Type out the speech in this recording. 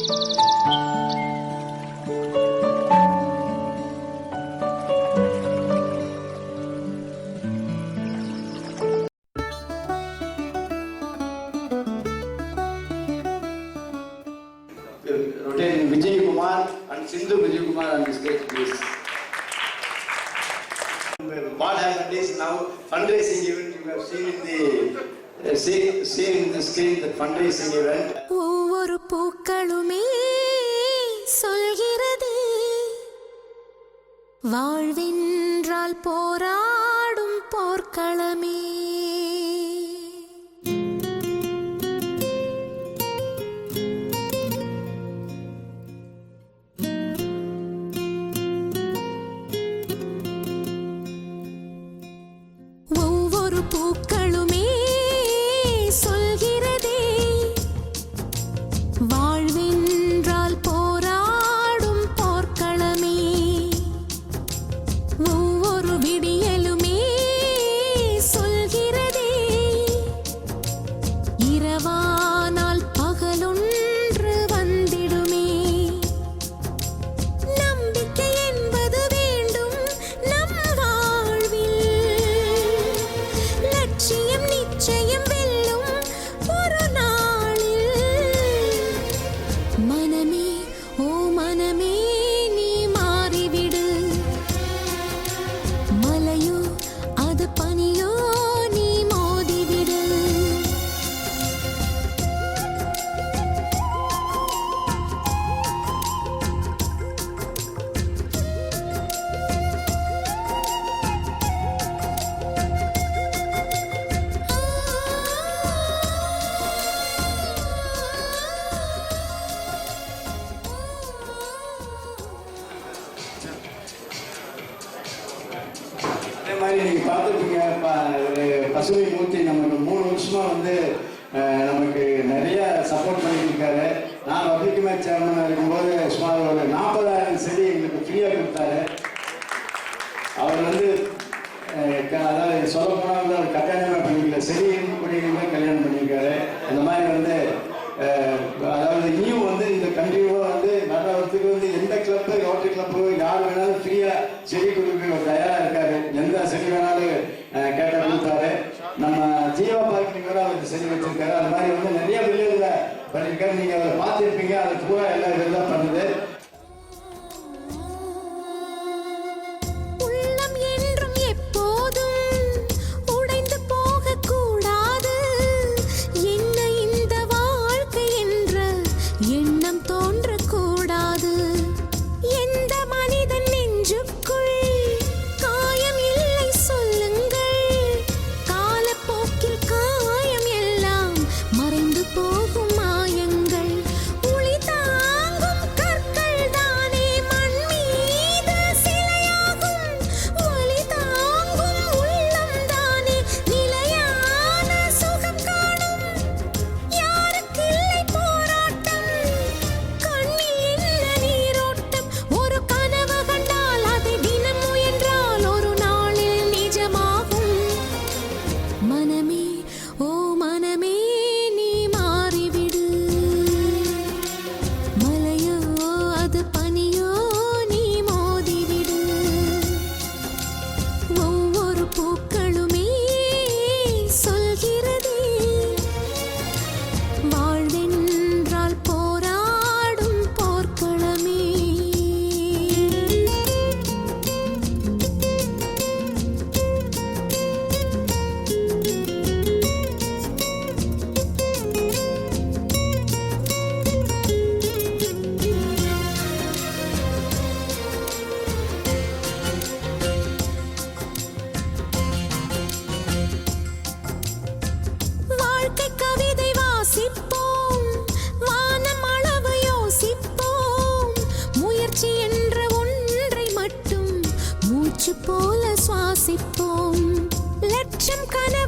Rotating Vijay Kumar and Sindhu Vijay Kumar on the stage, please. What happened is now fundraising event you have seen in the screen the fundraising event. ஒவ்வொரு பூக்களுமே சொல்கிறது வாழ்வென்றால் போராடும் போர்க்களமே. ஒவ்வொரு பூக்களுமே சொல்கிறதே வாழ்வென்றால் போராடும் போர்க்களமே. ஒவ்வொரு விடியலுமே சொல்கிறதே இரவானால் பகலொன்று வந்திடுமே. நம்பிக்கை என்பது வேண்டும் நம் வாழ்வில், லட்சியம் நிச்சயம் வெல்லும் ஒரு நாளில். மனமே ஓ மனமே நீ மாறிவிடு, மலையோ அது பனியோ நீ மோதிவிடு. அதே மாதிரி நீங்கள் பார்த்துருப்பீங்க பசுமை மூர்த்தி நமக்கு 3 வருஷமா வந்து நமக்கு நிறைய சப்போர்ட் பண்ணியிருக்காரு. நான் பப்ளிக் மேட்ச் சேர்மனாக இருக்கும்போது சுமார் ஒரு 40,000 செடி எங்களுக்கு ஃப்ரீயாக கொடுத்தாரு. அவர் வந்து அதாவது சொல்ல போனால் அவர் கல்யாணமே பண்ணிக்கல, செடி இருக்கக்கூடியவங்க கல்யாணம் பண்ணியிருக்காரு. அந்த மாதிரி வந்து அதாவது இனியும் வந்து இந்த கண்டிப்பாக வந்து நடுறதுக்கு வந்து எந்த கிளப்பு ரோட்டரி கிளப்பு யார் வேணாலும் ஃப்ரீயாக செடி கொடுக்க தயாராக இருக்காரு. எந்த செடி வேணாலும் கேட்ட கொடுத்தாரு. நம்ம ஜீவா பார்க்கிங் கூட அவருக்கு செடி வச்சிருக்காரு. அது மாதிரி வந்து நிறைய வெளியில் பண்ணியிருக்காரு. நீங்கள் அதை பார்த்துருப்பீங்க. அது பூரா எல்லா இதெல்லாம் பண்ணுது. உள்ளம் என்றும் எப்போதும் உடைந்து போகக்கூடாது. என்ன இந்த வாழ்க்கை என்ற எண்ணம் தோன்றக்கூடாது. எந்த மனிதன் நெஞ்சுக்குள் காயம் இல்லை சொல்லுங்கள். காலப்போக்கில் காயம் எல்லாம் மறைந்து போகும் மாயங்கள். உளி தாங்கும் கற்கள் தானே மண் மீது சிலையாகும். ஒளி தாங்கும் உள்ளம் தானே நிலையான சுகம் காணும். யாருக்கில்லை போராட்டம், கண்ணில் என்ன நீரோட்டம். ஒரு கனவு கண்டால் அதை தினம் முயன்றால் ஒரு நாளில் நிஜமாகும். மனமே ஓ மனமே நீ மாறிவிடு, மலையோ அது பனியோ நீ மோதிவிடு. ஒவ்வொரு பூக்களுமே சொல்கிறதே வாழ்வென்றால் போராடும் போர்க்களமே. வாழ்க்கை கவிதை வாசிப்போம், வானம் அளவு யோசிப்போம். முயற்சி என்ற ஒன்றை மட்டும் மூச்சு போல சுவாசிப்போம். லட்சம் கனவு